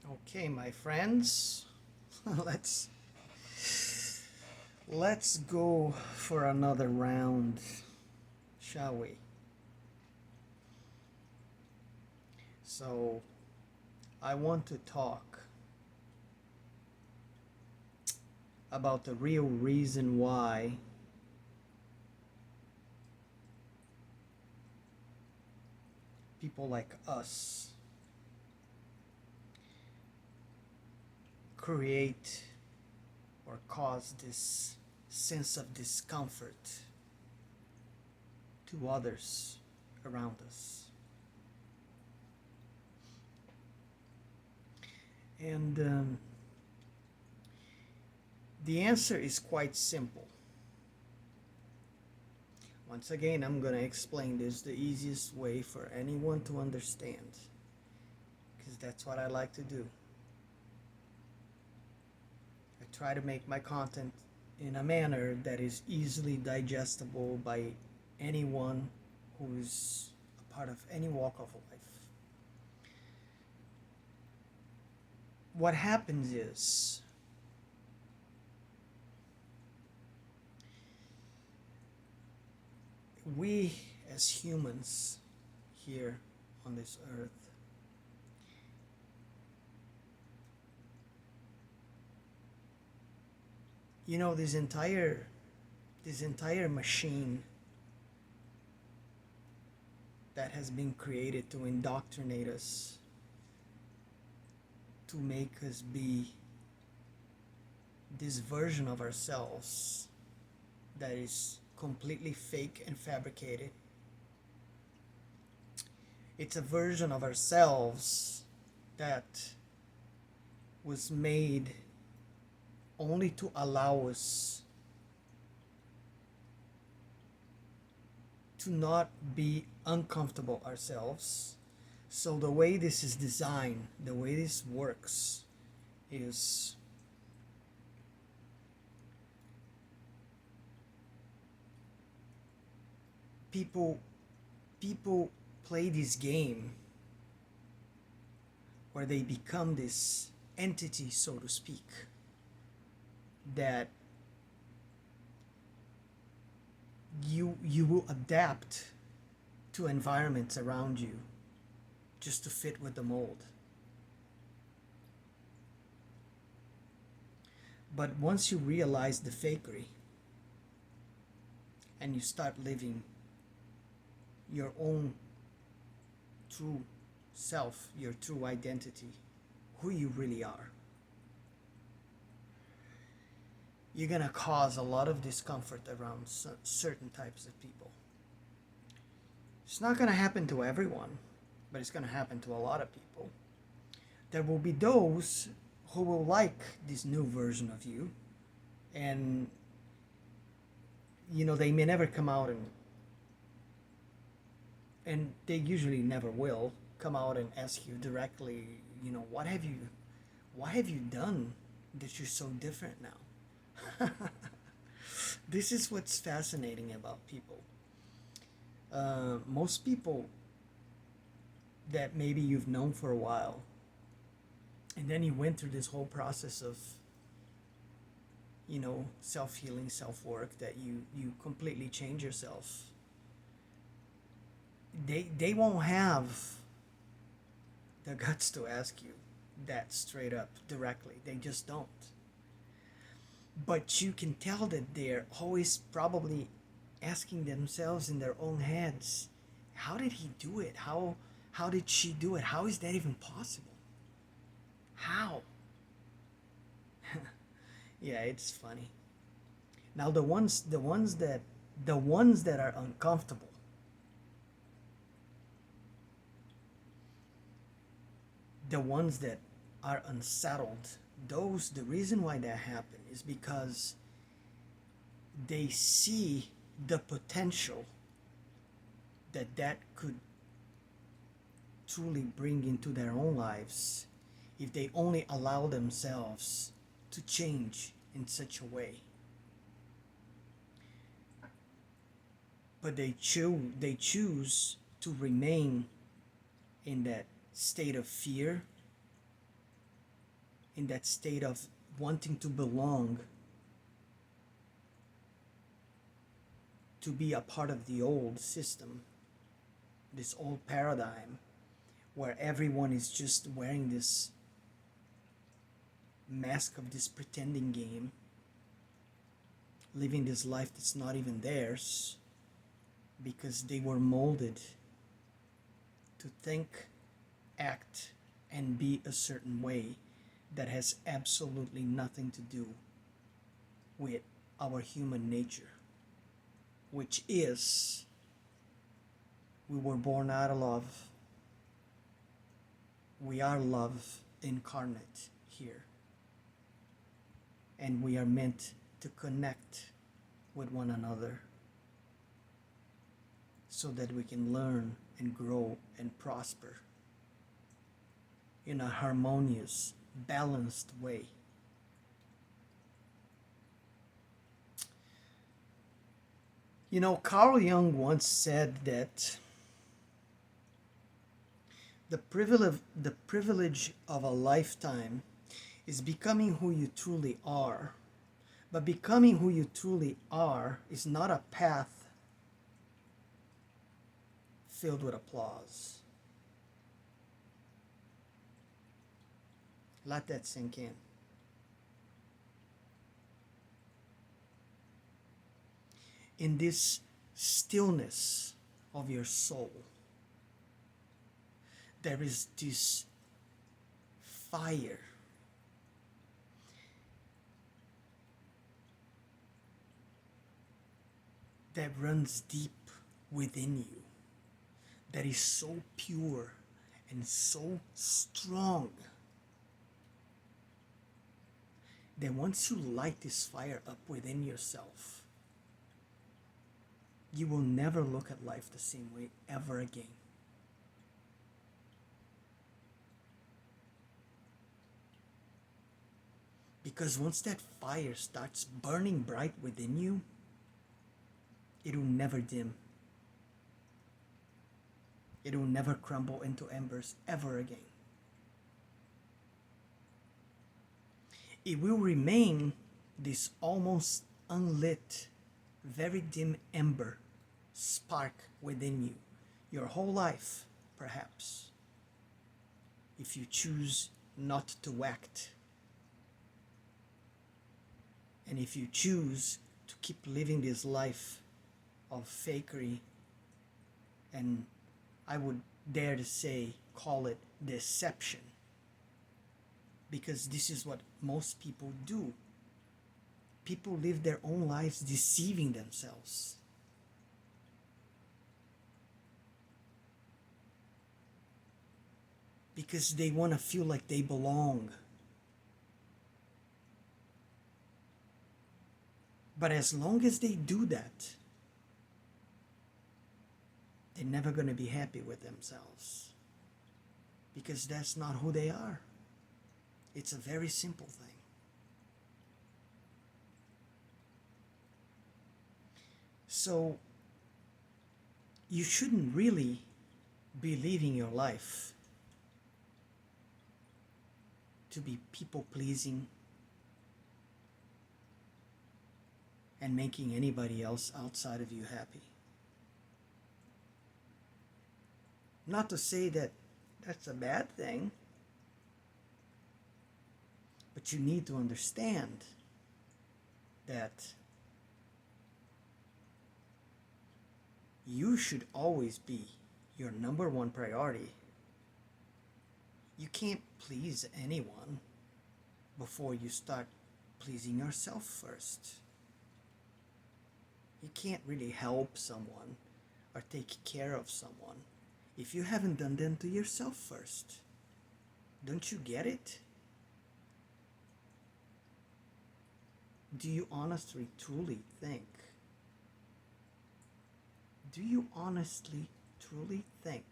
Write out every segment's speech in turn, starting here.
Okay, my friends, let's let's go for another round, shall we? So, I want to talk about the real reason why people like us create or cause this sense of discomfort to others around us. And the answer is quite simple. Once again, I'm going to explain this the easiest way for anyone to understand, because that's what I like to do. I try to make my content in a manner that is easily digestible by anyone who's a part of any walk of life. What happens is we as humans here on this earth, you know, this entire machine that has been created to indoctrinate us, to make us be this version of ourselves that is completely fake and fabricated. It's a version of ourselves that was made only to allow us to not be uncomfortable ourselves. So the way this is designed, the way this works, is people people play this game where they become this entity, so to speak, that you will adapt to environments around you just to fit with the mold. But once you realize the fakery and you start living your own true self, your true identity, who you really are, you're gonna cause a lot of discomfort around certain types of people. It's not gonna happen to everyone, but it's gonna happen to a lot of people. There will be those who will like this new version of you, and they may never come out and they usually never will come out and ask you directly, what have you done that you're so different now? This is what's fascinating about people. Most people that maybe you've known for a while, and then you went through this whole process of self-healing, self-work, that you completely change yourself. They won't have the guts to ask you that straight up directly. They just don't. But you can tell that they're always probably asking themselves in their own heads, how did he do it? How did she do it? How is that even possible? How? Yeah, it's funny. Now the ones that are uncomfortable, the ones that are unsettled, the reason why that happen is because they see the potential that could truly bring into their own lives if they only allow themselves to change in such a way. But they choose to remain in that state of fear, in that state of wanting to belong, to be a part of the old system, this old paradigm where everyone is just wearing this mask of this pretending game, living this life that's not even theirs because they were molded to think, act, and be a certain way that has absolutely nothing to do with our human nature, which is we were born out of love. We are love incarnate here. And we are meant to connect with one another so that we can learn and grow and prosper in a harmonious, balanced way. You know, Carl Jung once said that the privilege of a lifetime is becoming who you truly are. But becoming who you truly are is not a path filled with applause. Let that sink in. In this stillness of your soul, there is this fire that runs deep within you, that is so pure and so strong that once you light this fire up within yourself, you will never look at life the same way ever again. Because once that fire starts burning bright within you, it will never dim. It will never crumble into embers ever again. It will remain this almost unlit, very dim ember spark within you your whole life, perhaps, if you choose not to act. And if you choose to keep living this life of fakery, and I would dare to say, call it deception, because this is what most people do. People live their own lives deceiving themselves. Because they want to feel like they belong. But as long as they do that, they're never going to be happy with themselves. Because that's not who they are. It's a very simple thing. So, you shouldn't really be living your life to be people pleasing and making anybody else outside of you happy. Not to say that that's a bad thing, but you need to understand that you should always be your number one priority. You can't please anyone before you start pleasing yourself first. You can't really help someone or take care of someone if you haven't done them to yourself first. Don't you get it? Do you honestly, truly think? Do you honestly, truly think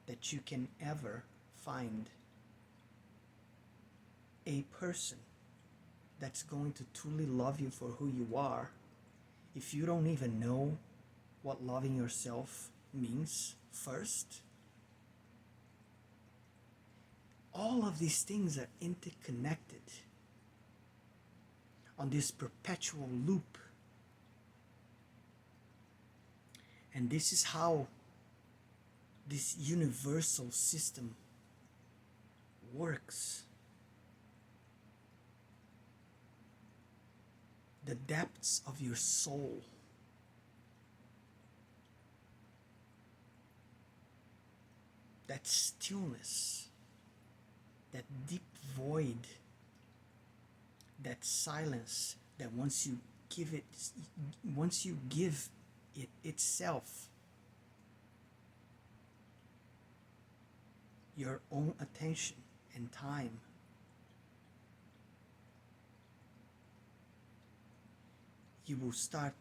that you can ever find a person that's going to truly love you for who you are if you don't even know what loving yourself means first? All of these things are interconnected on this perpetual loop. And this is how this universal system works. The depths of your soul, that stillness, that deep void, that silence, that once you give it itself your own attention and time, you will start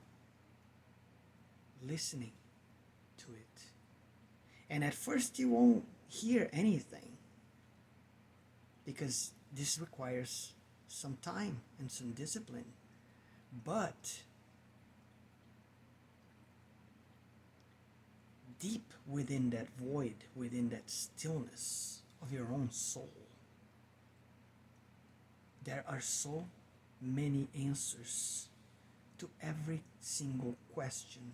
listening to it. And at first you won't hear anything, because this requires some time and some discipline. But deep within that void, within that stillness of your own soul, there are so many answers to every single question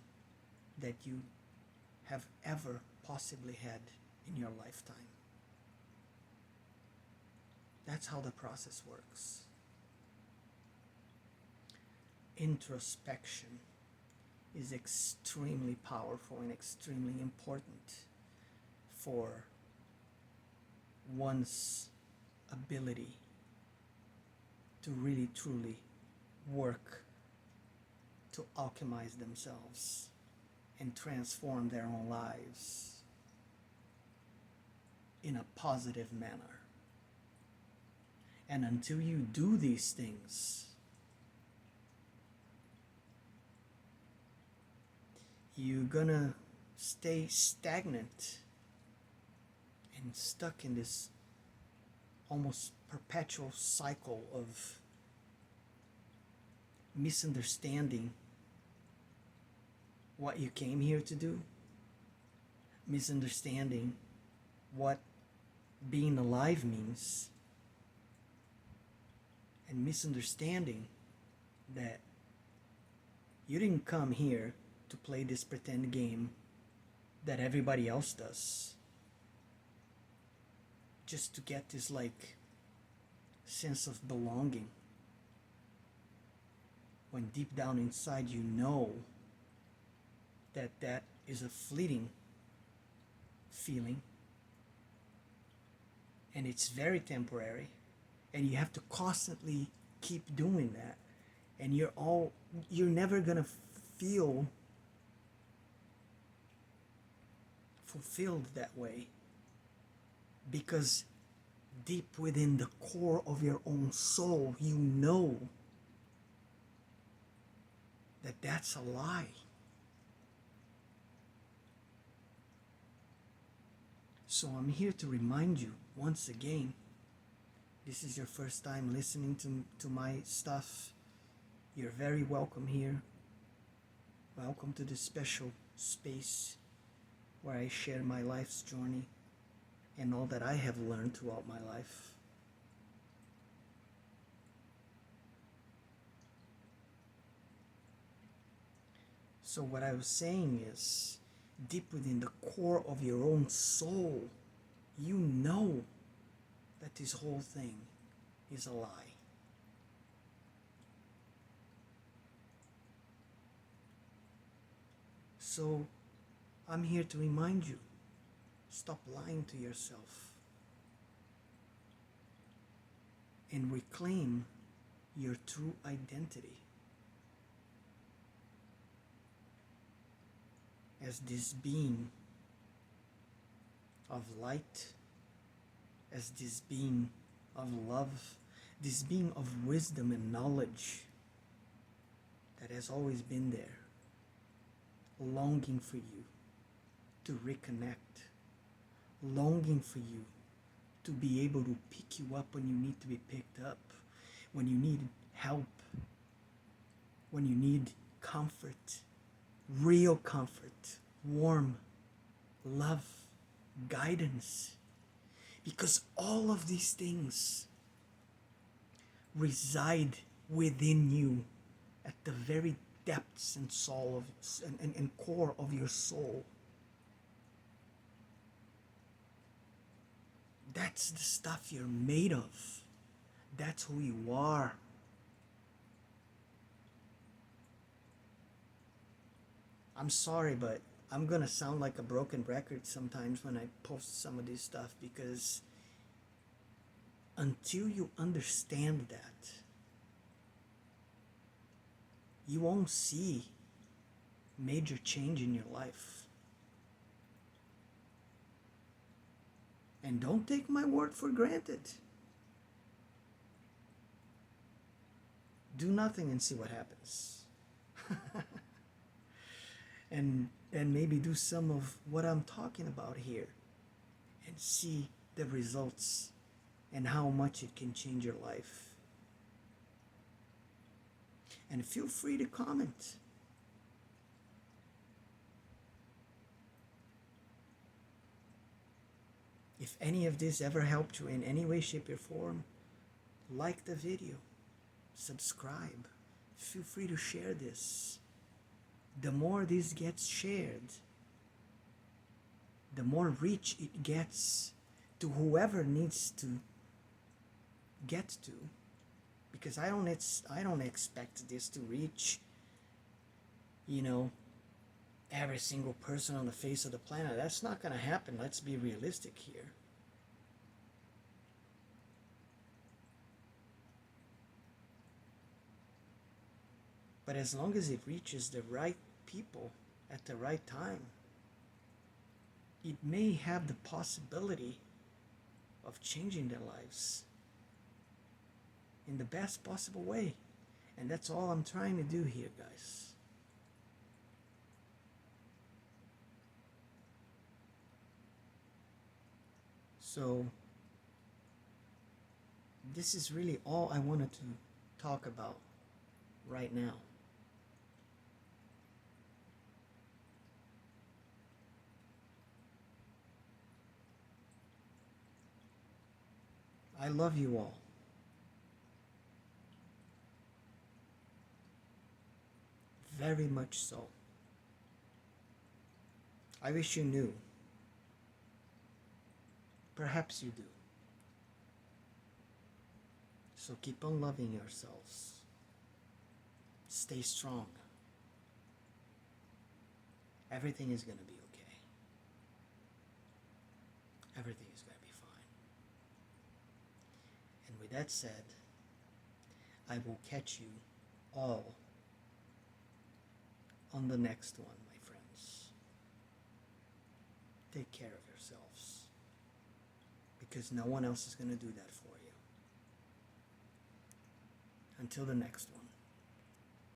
that you have ever possibly had in your lifetime. That's how the process works. Introspection is extremely powerful and extremely important for one's ability to really truly work to alchemize themselves and transform their own lives in a positive manner. And until you do these things, you're gonna stay stagnant and stuck in this almost perpetual cycle of misunderstanding what you came here to do, misunderstanding what being alive means, and misunderstanding that you didn't come here to play this pretend game that everybody else does, just to get this like sense of belonging, when deep down inside you know that that is a fleeting feeling and it's very temporary, and you have to constantly keep doing that, and you're never gonna feel fulfilled that way, because deep within the core of your own soul you know that that's a lie. So I'm here to remind you once again, this is your first time listening to my stuff, you're very welcome here. Welcome to this special space where I share my life's journey and all that I have learned throughout my life. So what I was saying is, deep within the core of your own soul, you know that this whole thing is a lie. So I'm here to remind you, stop lying to yourself and reclaim your true identity as this being of light, as this being of love, this being of wisdom and knowledge that has always been there, longing for you to reconnect, longing for you to be able to pick you up when you need to be picked up, when you need help, when you need comfort, real comfort, warm love, guidance. Because all of these things reside within you at the very depths and soul of and core of your soul. That's the stuff you're made of. That's who you are. I'm sorry, but I'm gonna sound like a broken record sometimes when I post some of this stuff, because until you understand that, you won't see major change in your life. And don't take my word for granted. Do nothing and see what happens. And maybe do some of what I'm talking about here and see the results and how much it can change your life. And feel free to comment. If any of this ever helped you in any way, shape, or form, like the video, subscribe, feel free to share this. The more this gets shared, the more reach it gets to whoever needs to get to. Because I don't expect this to reach, every single person on the face of the planet. That's not going to happen. Let's be realistic here. But as long as it reaches the right people at the right time, it may have the possibility of changing their lives in the best possible way. And that's all I'm trying to do here, guys. So, this is really all I wanted to talk about right now. I love you all. Very much so. I wish you knew. Perhaps you do. So keep on loving yourselves. Stay strong. Everything is going to be okay. Everything is going to be fine. And with that said, I will catch you all on the next one, my friends. Take care of yourselves, because no one else is going to do that for you. Until the next one.